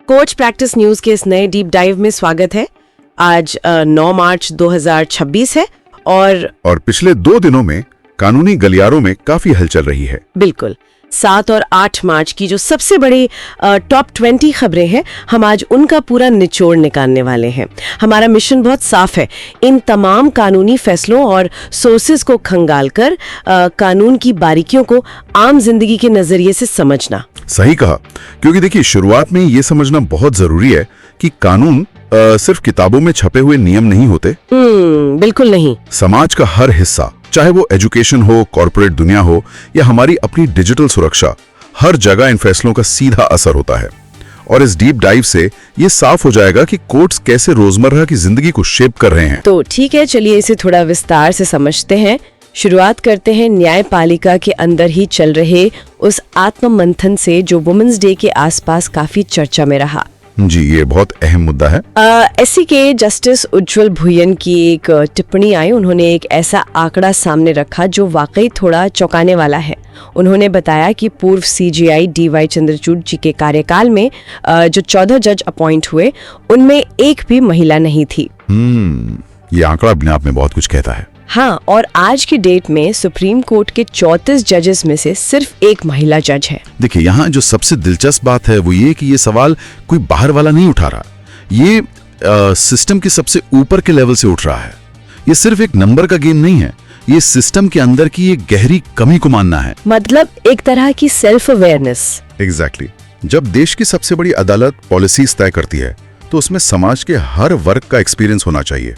Coach practice news के इस नए डीप डाइव में स्वागत है। आज 9 मार्च 2026 है और पिछले 2 दिनों में कानूनी गलियारों में काफी हलचल रही है। बिल्कुल 7 और 8 मार्च की जो सबसे बड़ी टॉप 20 खबरें हैं, हम आज उनका पूरा निचोड़ निकालने वाले हैं। हमारा मिशन बहुत साफ है, इन तमाम कानूनी फैसलों और सोर्सेज को खंगालकर कानून की बारीकियों को आम जिंदगी के नजरिए से समझना। सही कहा, क्योंकि देखिए शुरुआत में ये समझना बहुत जरूरी है कि कानून सिर्फ किताबों में छपे हुए नियम नहीं होते। बिल्कुल नहीं। समाज का हर हिस्सा, चाहे वो एजुकेशन हो, कॉर्पोरेट दुनिया हो या हमारी अपनी डिजिटल सुरक्षा, हर जगह इन फैसलों का सीधा असर होता है। और इस डीप डाइव से ये साफ हो जाएगा कि कोर्ट्स कैसे रोजमर्रा की जिंदगी को शेप कर रहे हैं। तो ठीक है, चलिए इसे थोड़ा विस्तार से समझते हैं। शुरुआत करते हैं न्यायपालिका के अंदर ही चल रहे उस आत्म मंथन से जो वुमेन्स डे के आसपास काफी चर्चा में रहा। जी, ये बहुत अहम मुद्दा है। एससी के जस्टिस उज्जवल भुयन की एक टिप्पणी आई। उन्होंने एक ऐसा आंकड़ा सामने रखा जो वाकई थोड़ा चौंकाने वाला है। उन्होंने बताया कि पूर्व सीजेआई डीवाई चंद्रचूड़ जी के कार्यकाल में जो 14 जज अपॉइंट हुए, उनमें एक भी महिला नहीं थी। ये आंकड़ा अपने आप में बहुत कुछ कहता है। हाँ, और आज की डेट में सुप्रीम कोर्ट के 34 जजेस में से सिर्फ एक महिला जज है। देखिए, यहाँ जो सबसे दिलचस्प बात है वो ये कि ये सवाल कोई बाहर वाला नहीं उठा रहा, ये सिस्टम के सबसे ऊपर के लेवल से उठ रहा है। ये सिर्फ एक नंबर का गेम नहीं है, ये सिस्टम के अंदर की एक गहरी कमी को मानना है। मतलब एक तरह की सेल्फ अवेयरनेस। एग्जैक्टली। जब देश की सबसे बड़ी अदालत पॉलिसीज तय करती है तो उसमें समाज के हर वर्ग का एक्सपीरियंस होना चाहिए।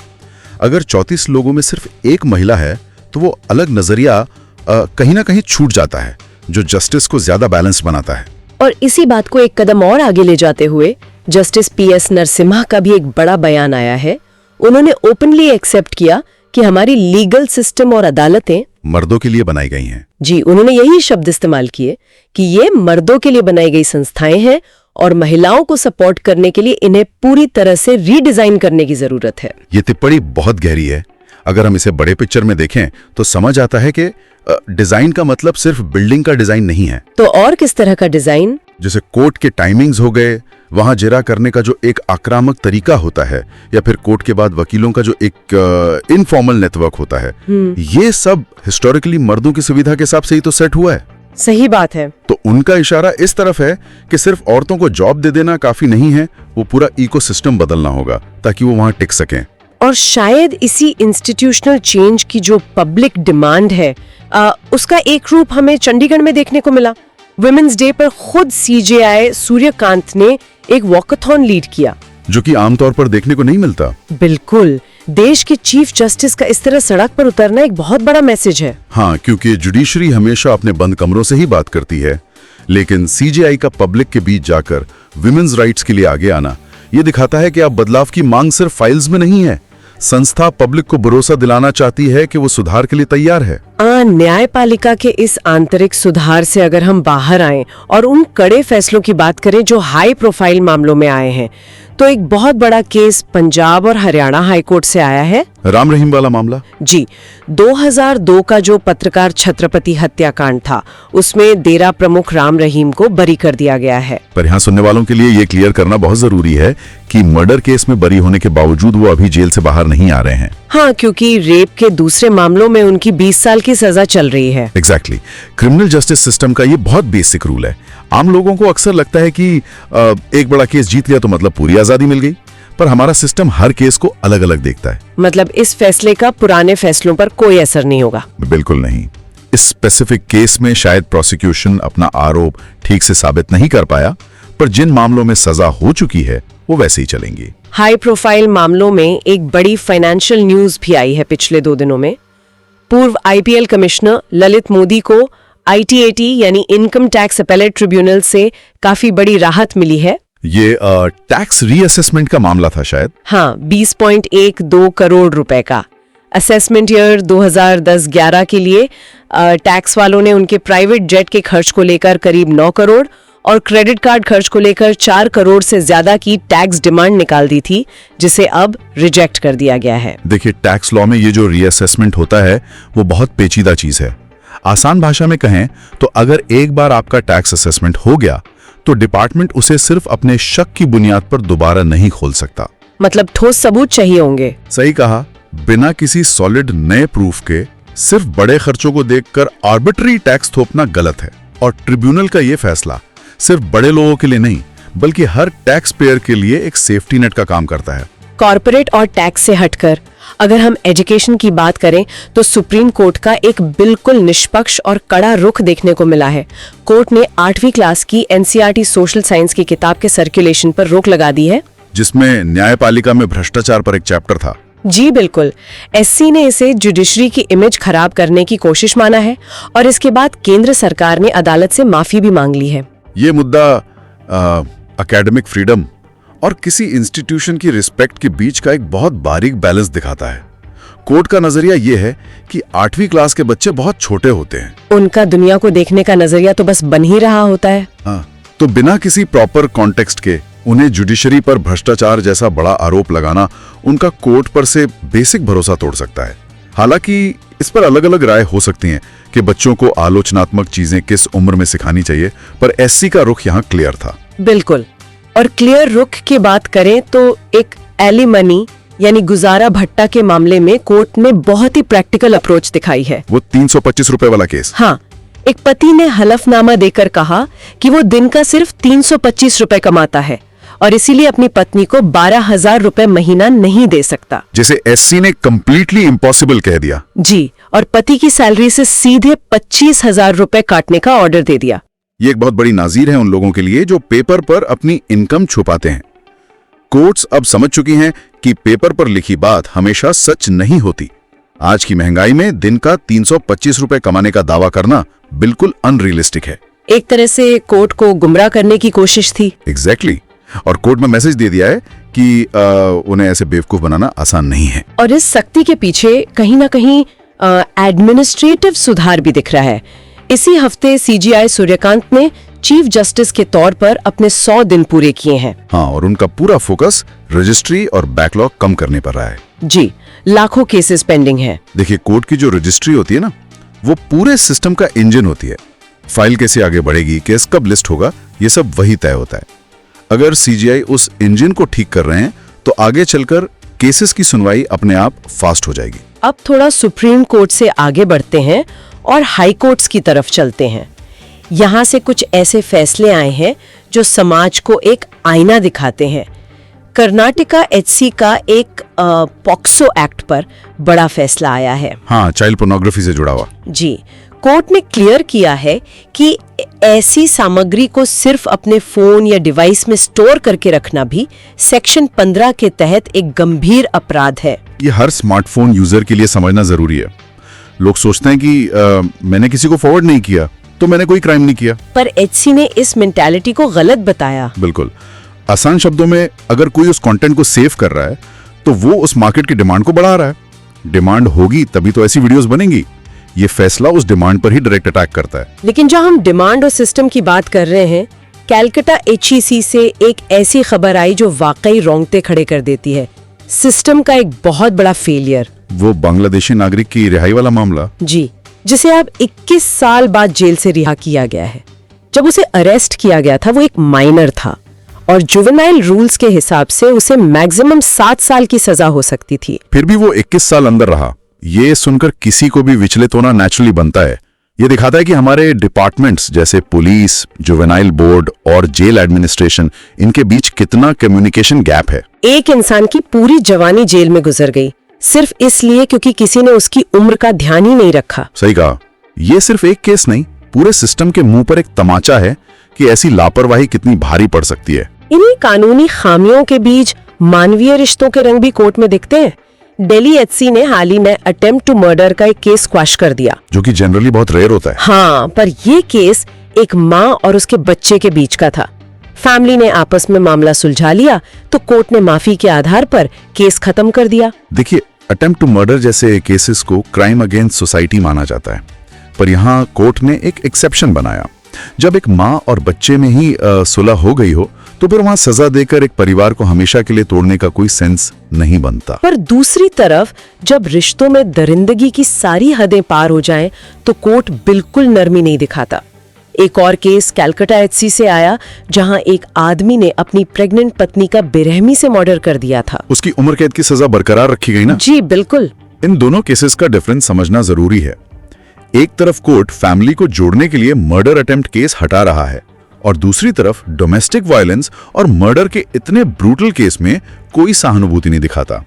अगर 34 लोगों में सिर्फ एक महिला है तो वो अलग नजरिया कहीं ना कहीं छूट जाता है, जो जस्टिस को ज्यादा बैलेंस बनाता है। और इसी बात को एक कदम और आगे ले जाते हुए जस्टिस पीएस नरसिम्हा का भी एक बड़ा बयान आया है। उन्होंने ओपनली एक्सेप्ट किया कि हमारी लीगल सिस्टम और अदालतें मर्दों के लिए बनाई गई हैं। जी, उन्होंने यही शब्द इस्तेमाल किए कि ये मर्दों के लिए बनाई गई संस्थाएं हैं और महिलाओं को सपोर्ट करने के लिए इन्हें पूरी तरह से रीडिजाइन करने की जरूरत है। ये टिप्पणी बहुत गहरी है। अगर हम इसे बड़े पिक्चर में देखें तो समझ आता है कि डिजाइन का मतलब सिर्फ बिल्डिंग का डिजाइन नहीं है। तो और किस तरह का डिजाइन? जैसे कोर्ट के टाइमिंग्स हो गए, वहां जिरा करने का जो एक आक्रामक तरीका होता है, या फिर कोर्ट के बाद वकीलों का जो एक इनफॉर्मल नेटवर्क होता है, ये सब हिस्टोरिकली मर्दों की सुविधा के हिसाब से ही तो सेट हुआ है। सही बात है। तो उनका इशारा इस तरफ है कि सिर्फ औरतों को जॉब दे देना काफी नहीं है, वो पूरा इकोसिस्टम बदलना होगा ताकि वो वहां टिक सकें। और शायद इसी इंस्टीट्यूशनल चेंज की जो पब्लिक डिमांड है, उसका एक रूप हमें चंडीगढ़ में देखने को मिला। वुमेन्स डे पर खुद सीजेआई सूर्यकांत ने एक वॉकथॉन लीड किया, जो कि आमतौर पर देखने को नहीं मिलता। बिल्कुल, देश के चीफ जस्टिस का इस तरह सड़क पर उतरना एक बहुत बड़ा मैसेज है। हाँ, क्योंकि जुडिशरी हमेशा अपने बंद कमरों से ही बात करती है, लेकिन सीजेआई का पब्लिक के बीच जाकर विमेन्स राइट्स के लिए आगे आना, ये दिखाता है कि अब बदलाव की मांग सिर्फ फाइल्स में नहीं है। संस्था पब्लिक को भरोसा दिलाना चाहती है कि वो सुधार के लिए तैयार है। न्यायपालिका के इस आंतरिक सुधार से अगर हम बाहर आएं और उन कड़े फैसलों की बात करें जो हाई प्रोफाइल मामलों में आए हैं, तो एक बहुत बड़ा केस पंजाब और हरियाणा हाईकोर्ट से आया है। राम रहीम वाला मामला। जी, 2002 का जो पत्रकार छत्रपति हत्याकांड था, उसमें डेरा प्रमुख राम रहीम को बरी कर दिया गया है। पर यहाँ सुनने वालों के लिए ये क्लियर करना बहुत जरूरी है कि मर्डर केस में बरी होने के बावजूद वो अभी जेल से बाहर नहीं आ रहे हैं। हाँ, क्योंकि रेप के दूसरे मामलों में उनकी 20 साल की सजा चल रही है। एग्जैक्टली। क्रिमिनल जस्टिस सिस्टम का ये बहुत बेसिक रूल है। आम लोगों को अक्सर लगता है कि एक बड़ा केस जीत लिया तो मतलब पूरी आजादी मिल गई, पर हमारा सिस्टम हर केस को अलग अलग देखता है। मतलब इस फैसले का पुराने फैसलों पर कोई असर नहीं होगा? बिल्कुल नहीं। इस स्पेसिफिक केस में शायद प्रोसिक्यूशन अपना आरोप ठीक से साबित नहीं कर पाया, पर जिन मामलों में सजा हो चुकी है वो वैसे ही चलेंगी। हाई प्रोफाइल मामलों में एक बड़ी फाइनेंशियल न्यूज भी आई है पिछले 2 दिनों में। पूर्व आईपीएल कमिश्नर ललित मोदी को ITAT यानी इनकम टैक्स अपीलेट ट्रिब्यूनल से काफी बड़ी राहत मिली है। ये टैक्स रीअसेसमेंट का मामला था शायद। हाँ, 20.12 करोड़ रुपए का असेसमेंट ईयर 2010-11 के लिए टैक्स वालों ने उनके प्राइवेट जेट के खर्च को लेकर करीब 9 करोड़ और क्रेडिट कार्ड खर्च को लेकर 4 करोड़ से ज्यादा की टैक्स डिमांड निकाल दी थी, जिसे अब रिजेक्ट कर दिया गया है। देखिए, टैक्स लॉ में ये जो रीअसेसमेंट होता है वो बहुत पेचीदा चीज है। आसान भाषा में कहें तो अगर एक बार आपका टैक्स असेसमेंट हो गया तो डिपार्टमेंट उसे सिर्फ अपने शक की बुनियाद पर दोबारा नहीं खोल सकता। मतलब ठोस सबूत चाहिए होंगे। सही कहा। बिना किसी सॉलिड नए प्रूफ के सिर्फ बड़े खर्चों को देखकर आर्बिट्री टैक्स थोपना गलत है। और ट्रिब्यूनल का यह फैसला सिर्फ बड़े लोगों के लिए नहीं बल्कि हर टैक्स पेयर के लिए एक सेफ्टी नेट का काम करता है। कॉर्पोरेट और टैक्स से हटकर अगर हम एजुकेशन की बात करें तो सुप्रीम कोर्ट का एक बिल्कुल निष्पक्ष और कड़ा रुख देखने को मिला है। कोर्ट ने 8वीं क्लास की एनसीईआरटी सोशल साइंस की किताब के सर्कुलेशन पर रोक लगा दी है, जिसमें न्यायपालिका में भ्रष्टाचार पर एक चैप्टर था। जी बिल्कुल। एससी ने इसे जुडिशरी की इमेज खराब करने की कोशिश माना है और इसके बाद केंद्र सरकार ने अदालत से माफी भी मांग ली है। ये मुद्दा एकेडमिक फ्रीडम और किसी इंस्टीट्यूशन की रिस्पेक्ट के बीच का एक बहुत बारीक बैलेंस दिखाता है। कोर्ट का नजरिया ये है कि 8वीं क्लास के बच्चे बहुत छोटे होते हैं, उनका दुनिया को देखने का नजरिया तो बस बन ही रहा होता है। हाँ, तो बिना किसी प्रॉपर कॉन्टेक्स्ट के उन्हें जुडिशरी पर भ्रष्टाचार जैसा बड़ा आरोप लगाना उनका कोर्ट पर से बेसिक भरोसा तोड़ सकता है। हालांकि इस पर अलग अलग राय हो सकती हैं कि बच्चों को आलोचनात्मक चीजें किस उम्र में सिखानी चाहिए, पर एससी का रुख यहाँ क्लियर था। बिल्कुल। और क्लियर रुख की बात करें तो एक एलिमनी यानी गुजारा भट्टा के मामले में कोर्ट ने बहुत ही प्रैक्टिकल अप्रोच दिखाई है। वो 325 रुपए वाला केस। हाँ, एक पति ने हलफनामा देकर कहा कि वो दिन का सिर्फ 325 रुपए कमाता है और इसीलिए अपनी पत्नी को 12,000 रुपए महीना नहीं दे सकता, जिसे एससी ने कंप्लीटली इम्पॉसिबल कह दिया। जी, और पति की सैलरी से सीधे 25,000 रुपए काटने का ऑर्डर दे दिया। ये एक बहुत बड़ी नाजीर है उन लोगों के लिए जो पेपर पर अपनी इनकम छुपाते हैं। कोर्ट्स अब समझ चुकी हैं कि पेपर पर लिखी बात हमेशा सच नहीं होती। आज की महंगाई में दिन का 325 रुपए कमाने का दावा करना बिल्कुल अनरियलिस्टिक है। एक तरह से कोर्ट को गुमराह करने की कोशिश थी। एग्जैक्टली। और कोर्ट में मैसेज दे दिया है कि उन्हें ऐसे बेवकूफ बनाना आसान नहीं है। और इस सख्ती के पीछे कहीं ना कहीं एडमिनिस्ट्रेटिव सुधार भी दिख रहा है। इसी हफ्ते सीजीआई सूर्यकांत ने चीफ जस्टिस के तौर पर अपने 100 दिन पूरे किए हैं। हाँ, और उनका पूरा फोकस रजिस्ट्री और बैकलॉग कम करने पर रहा है। जी, लाखों केसेस पेंडिंग हैं। देखिए, कोर्ट की जो रजिस्ट्री होती है ना, वो पूरे सिस्टम का इंजन होती है। फाइल कैसे आगे बढ़ेगी, केस कब लिस्ट होगा, ये सब वही तय होता है। अगर सीजीआई उस इंजन को ठीक कर रहे हैं तो आगे चलकर केसेस की सुनवाई अपने आप फास्ट हो जाएगी। अब थोड़ा सुप्रीम कोर्ट से आगे बढ़ते हैं और हाई कोर्ट्स की तरफ चलते हैं। यहाँ से कुछ ऐसे फैसले आए हैं जो समाज को एक आईना दिखाते हैं। कर्नाटका एचसी का एक पॉक्सो एक्ट पर बड़ा फैसला आया है। हाँ, चाइल्ड पोर्नोग्राफी से जुड़ा हुआ। जी, कोर्ट ने क्लियर किया है कि ऐसी सामग्री को सिर्फ अपने फोन या डिवाइस में स्टोर करके रखना भी सेक्शन 15 के तहत एक गंभीर अपराध है। ये हर स्मार्टफोन यूजर के लिए समझना जरूरी है। लोग सोचते हैं कि मैंने किसी को फॉरवर्ड नहीं किया तो मैंने कोई क्राइम नहीं किया, पर एचसी ने इस मेंटालिटी को गलत बताया। बिल्कुल। आसान शब्दों में, अगर कोई उस कंटेंट को सेव कर रहा है तो वो उस मार्केट की डिमांड को बढ़ा रहा है। डिमांड होगी तभी तो ऐसी वीडियोस बनेंगी। ये फैसला उस डिमांड पर ही डायरेक्ट अटैक करता है। लेकिन जब हम डिमांड और सिस्टम की बात कर रहे हैं, कैलकाटा एचईसी से एक ऐसी खबर आई जो वाकई रोंगटे खड़े कर देती है। सिस्टम का एक बहुत बड़ा फेलियर। वो बांग्लादेशी नागरिक की रिहाई वाला मामला। जी, जिसे अब 21 साल बाद जेल से रिहा किया गया है। जब उसे अरेस्ट किया गया था वो एक माइनर था और जुवेनाइल रूल्स के हिसाब से उसे मैक्सिमम 7 साल की सजा हो सकती थी। फिर भी वो 21 साल अंदर रहा। ये सुनकर किसी को भी विचलित होना नेचुरली बनता है। ये दिखाता है कि हमारे डिपार्टमेंट्स जैसे पुलिस, जुवेनाइल बोर्ड और जेल एडमिनिस्ट्रेशन, इनके बीच कितना कम्युनिकेशन गैप है। एक इंसान की पूरी जवानी जेल में गुजर गई सिर्फ इसलिए क्योंकि किसी ने उसकी उम्र का ध्यान ही नहीं रखा। सही कहा। ये सिर्फ एक केस नहीं, पूरे सिस्टम के मुंह पर एक तमाचा है कि ऐसी लापरवाही कितनी भारी पड़ सकती है। इन्हीं कानूनी खामियों के बीच मानवीय रिश्तों के रंग भी कोर्ट में दिखते हैं। दिल्ली एचसी ने हाल ही में अटेम्प्ट टू मर्डर का एक केस क्वैश कर दिया, जो कि जनरली बहुत रेयर होता है। हाँ, पर ये केस एक माँ और उसके बच्चे के बीच का था। फैमिली ने आपस में मामला सुलझा लिया तो कोर्ट ने माफी के आधार पर केस खत्म कर दिया। देखिए, अटेम्प्ट टू मर्डर जैसे केसेस को क्राइम अगेंस्ट सोसाइटी माना जाता है, पर यहाँ कोर्ट ने एक एक्सेप्शन बनाया। जब एक माँ और बच्चे में ही सुलह हो गई हो तो फिर वहां सजा देकर एक परिवार को हमेशा के लिए तोड़ने का कोई सेंस नहीं बनता। पर दूसरी तरफ जब रिश्तों में दरिंदगी की सारी हदें पार हो जाएं, तो कोर्ट बिल्कुल नरमी नहीं दिखाता। एक और केस कलकत्ता एचसी से आया, जहां एक आदमी ने अपनी प्रेग्नेंट पत्नी का बेरहमी से मर्डर कर दिया था। उसकी उम्र कैद की सजा बरकरार रखी गई ना? जी बिल्कुल। इन दोनों केसेस का डिफरेंस समझना जरूरी है। एक तरफ कोर्ट फैमिली को जोड़ने के लिए मर्डर अटेम्प्ट केस हटा रहा है और दूसरी तरफ डोमेस्टिक वायलेंस और मर्डर के इतने ब्रूटल केस में कोई सहानुभूति नहीं दिखाता।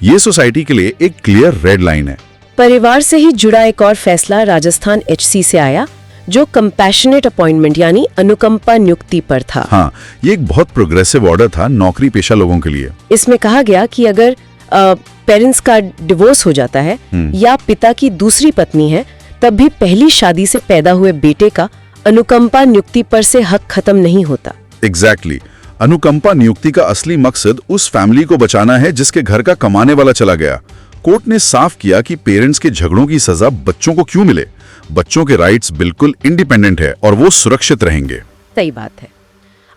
ये सोसाइटी के लिए एक क्लियर रेड लाइन है। परिवार से ही जुड़ा एक और फैसला राजस्थान एचसी से आया, जो कंपैशनेट अपॉइंटमेंट यानी अनुकंपा नियुक्ति पर था। हाँ, ये एक बहुत प्रोग्रेसिव ऑर्डर था नौकरी पेशा लोगों के लिए। इसमें कहा गया कि अगर पेरेंट्स का डिवोर्स हो जाता है या पिता की दूसरी पत्नी है, तब भी पहली शादी से पैदा हुए बेटे का अनुकंपा नियुक्ति पर से हक खत्म नहीं होता। एग्जैक्टली। अनुकंपा नियुक्ति का असली मकसद उस फैमिली को बचाना है जिसके घर का कमाने वाला चला गया। कोर्ट ने साफ किया कि पेरेंट्स के झगड़ों की सजा बच्चों को क्यों मिले। बच्चों के राइट्स बिल्कुल इंडिपेंडेंट है और वो सुरक्षित रहेंगे। सही बात है।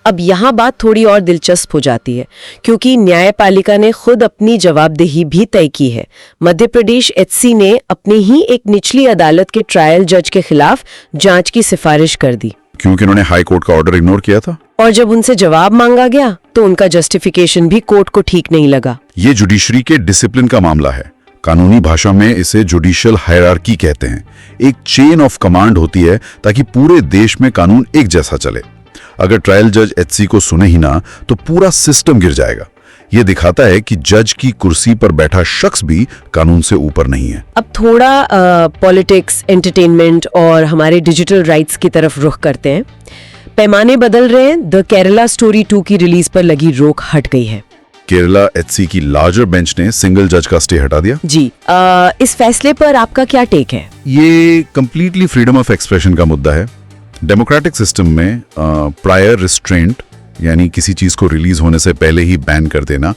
अब यहाँ बात थोड़ी और दिलचस्प हो जाती है, क्योंकि न्यायपालिका ने खुद अपनी जवाबदेही भी तय की है। मध्य प्रदेश एचसी ने अपनी ही एक निचली अदालत के ट्रायल जज के खिलाफ जांच की सिफारिश कर दी, क्योंकि उन्होंने हाई कोर्ट का ऑर्डर इग्नोर किया था। और जब उनसे जवाब मांगा गया तो उनका जस्टिफिकेशन भी कोर्ट को ठीक नहीं लगा। ये जुडिशरी के डिसिप्लिन का मामला है। कानूनी भाषा में इसे जुडिशियल हायरार्की कहते हैं। एक चेन ऑफ कमांड होती है ताकि पूरे देश में कानून एक जैसा चले। अगर ट्रायल जज एचसी को सुने ही ना तो पूरा सिस्टम गिर जाएगा। ये दिखाता है कि जज की कुर्सी पर बैठा शख्स भी कानून से ऊपर नहीं है। अब थोड़ा पॉलिटिक्स, एंटरटेनमेंट और हमारे डिजिटल राइट्स की तरफ रुख करते हैं। पैमाने बदल रहे हैं। द केरला स्टोरी 2 की रिलीज पर लगी रोक हट गई है। केरला एचसी की लार्जर बेंच ने सिंगल जज का स्टे हटा दिया। जी, इस फैसले पर आपका क्या टेक है? ये कंप्लीटली फ्रीडम ऑफ एक्सप्रेशन का मुद्दा है। डेमोक्रेटिक सिस्टम में प्रायर रिस्ट्रेंट यानी किसी चीज को रिलीज होने से पहले ही बैन कर देना,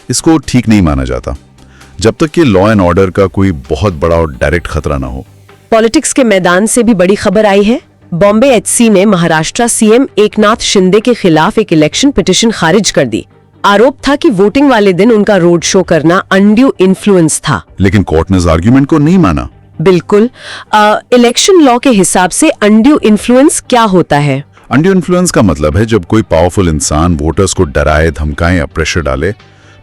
इसको ठीक नहीं माना जाता जब तक कि लॉ एंड ऑर्डर का कोई बहुत बड़ा और डायरेक्ट खतरा ना हो। पॉलिटिक्स के मैदान से भी बड़ी खबर आई है। बॉम्बे एचसी ने महाराष्ट्र सीएम एकनाथ शिंदे के खिलाफ एक इलेक्शन पिटीशन खारिज कर दी। आरोप था कि वोटिंग वाले दिन उनका रोड शो करना अनड्यू इन्फ्लुएंस था। लेकिन कोर्ट ने इस आर्ग्यूमेंट को नहीं माना। बिल्कुल। इलेक्शन लॉ के हिसाब से अनड्यू इन्फ्लुएंस क्या होता है? अनड्यू इन्फ्लुएंस का मतलब है जब कोई पावरफुल इंसान वोटर्स को डराए, धमकाए या प्रेशर डाले।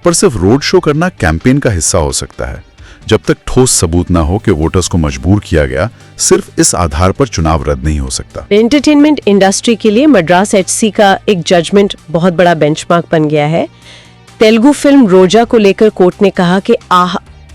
पर सिर्फ रोड शो करना कैंपेन का हिस्सा हो सकता है जब तक ठोस सबूत ना हो कि वोटर्स को मजबूर किया गया। सिर्फ इस आधार पर चुनाव रद्द नहीं हो सकता। एंटरटेनमेंट इंडस्ट्री के लिए मद्रास एचसी का एक जजमेंट बहुत बड़ा बेंचमार्क बन गया है। तेलुगु फिल्म रोजा को लेकर कोर्ट ने कहा कि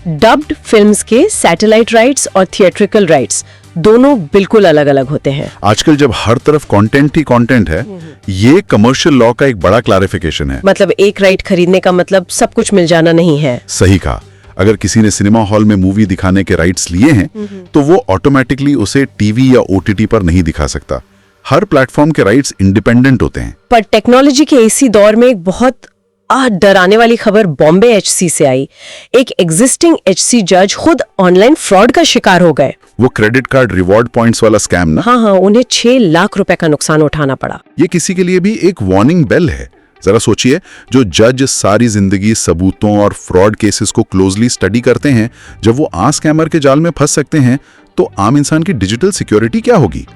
डब्ड फिल्म्स के सैटेलाइट राइट्स और थिएट्रिकल राइट्स दोनों बिल्कुल अलग अलग होते हैं। आजकल जब हर तरफ कंटेंट ही कंटेंट है, ये कमर्शियल लॉ का एक बड़ा क्लैरिफिकेशन है। मतलब एक राइट खरीदने का मतलब सब कुछ मिल जाना नहीं है। सही कहा। अगर किसी ने सिनेमा हॉल में मूवी दिखाने के राइट्स लिए हैं तो वो ऑटोमेटिकली उसे टीवी या ओटीटी पर नहीं दिखा सकता। हर प्लेटफॉर्म के राइट्स इंडिपेंडेंट होते हैं। पर टेक्नोलॉजी के इसी दौर में एक बहुत डराने वाली खबर बॉम्बे एचसी से आई। एक एग्जिस्टिंग एचसी जज खुद ऑनलाइन फ्रॉड का शिकार हो गए। वो क्रेडिट कार्ड रिवॉर्ड पॉइंट्स वाला स्कैम ना? हाँ, उन्हें 6 लाख रुपए का नुकसान उठाना पड़ा। ये किसी के लिए भी एक वार्निंग बेल है। जरा सोचिए, जो जज सारी जिंदगी सबूतों और फ्रॉड केसेस को क्लोजली स्टडी करते हैं, जब वो स्कैमर के जाल में फंस सकते हैं तो आम इंसान की डिजिटल सिक्योरिटी क्या होगी?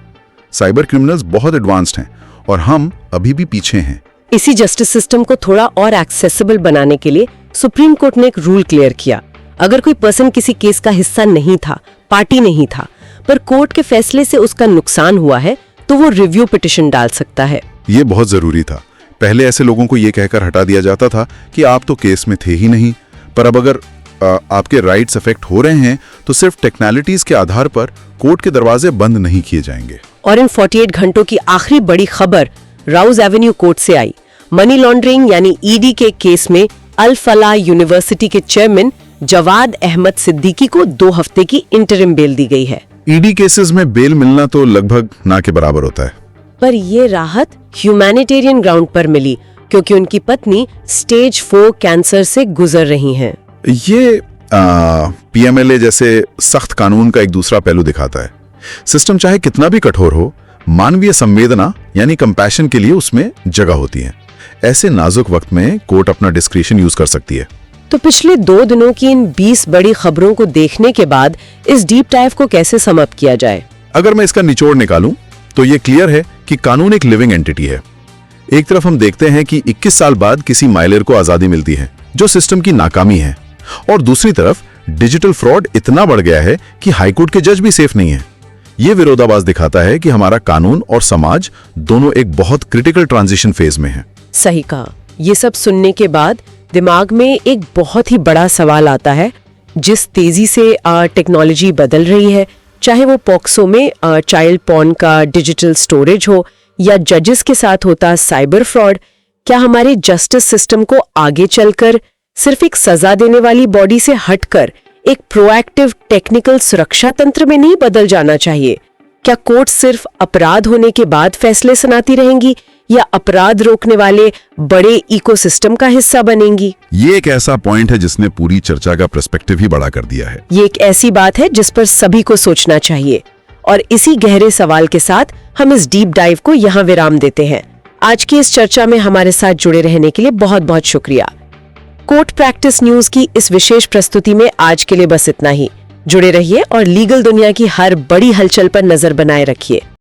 साइबर क्रिमिनल्स बहुत एडवांस्ड हैं और हम अभी भी पीछे हैं। इसी जस्टिस सिस्टम को थोड़ा और एक्सेसिबल बनाने के लिए सुप्रीम कोर्ट ने एक रूल क्लियर किया। अगर कोई पर्सन किसी केस का हिस्सा नहीं था, पार्टी नहीं था, पर कोर्ट के फैसले से उसका नुकसान हुआ है, तो वो रिव्यू पिटीशन डाल सकता है। ये बहुत जरूरी था। पहले ऐसे लोगों को ये कहकर हटा दिया जाता था कि आप तो केस में थे ही नहीं। पर अब अगर आपके राइट्स अफेक्ट हो रहे हैं तो सिर्फ टेक्नोलॉजीज के आधार पर कोर्ट के दरवाजे बंद नहीं किए जाएंगे। और इन 48 घंटों की आखिरी बड़ी खबर राउज एवेन्यू कोर्ट से आई। मनी लॉन्ड्रिंग यानी ईडी के केस में अल फलाह यूनिवर्सिटी के चेयरमैन जवाद अहमद सिद्दीकी को 2 हफ्ते की इंटरिम बेल दी गई है। ईडी केसेस में बेल मिलना तो लगभग ना के बराबर होता है। पर ये राहत ह्यूमैनिटेरियन ग्राउंड पर मिली क्योंकि उनकी पत्नी स्टेज 4 कैंसर से गुजर रही हैं। ये पीएमएलए जैसे सख्त कानून का एक दूसरा पहलू दिखाता है। सिस्टम चाहे कितना भी कठोर हो, मानवीय संवेदना यानी कंपैशन के लिए उसमें जगह होती है। ऐसे नाजुक वक्त में कोर्ट अपना डिस्क्रिशन यूज कर सकती है। तो पिछले 2 दिनों की इन 20 बड़ी खबरों को देखने के बाद इस डीप डाइव को कैसे सम अप किया जाए? अगर मैं इसका निचोड़ निकालूं तो ये क्लियर है कि कानून एक लिविंग एंटिटी है। एक तरफ हम देखते हैं कि 21 साल बाद किसी माइलर को आजादी मिलती है, जो सिस्टम की नाकामी है, और दूसरी तरफ डिजिटल फ्रॉड इतना बढ़ गया है कि हाईकोर्ट के जज भी सेफ नहीं है। ये विरोधाभास दिखाता है कि हमारा कानून और समाज दोनों एक बहुत क्रिटिकल ट्रांजिशन फेज में है। सही कहा। ये सब सुनने के बाद दिमाग में एक बहुत ही बड़ा सवाल आता है। जिस तेजी से टेक्नोलॉजी बदल रही है, चाहे वो पॉक्सो में चाइल्ड पॉर्न का डिजिटल स्टोरेज हो या जजेस के साथ होता साइबर फ्रॉड, क्या हमारे जस्टिस सिस्टम को आगे चलकर सिर्फ एक सजा देने वाली बॉडी से हटकर एक प्रोएक्टिव टेक्निकल सुरक्षा तंत्र में नहीं बदल जाना चाहिए? क्या कोर्ट सिर्फ अपराध होने के बाद फैसले सुनाती रहेंगी या अपराध रोकने वाले बड़े इकोसिस्टम का हिस्सा बनेंगी? ये एक ऐसा पॉइंट है जिसने पूरी चर्चा का पर्सपेक्टिव ही बड़ा कर दिया है। ये एक ऐसी बात है जिस पर सभी को सोचना चाहिए, और इसी गहरे सवाल के साथ हम इस डीप डाइव को यहाँ विराम देते हैं। आज की इस चर्चा में हमारे साथ जुड़े रहने के लिए बहुत बहुत शुक्रिया। कोर्ट प्रैक्टिस न्यूज की इस विशेष प्रस्तुति में आज के लिए बस इतना ही। जुड़े रहिए और लीगल दुनिया की हर बड़ी हलचल पर नजर बनाए रखिए।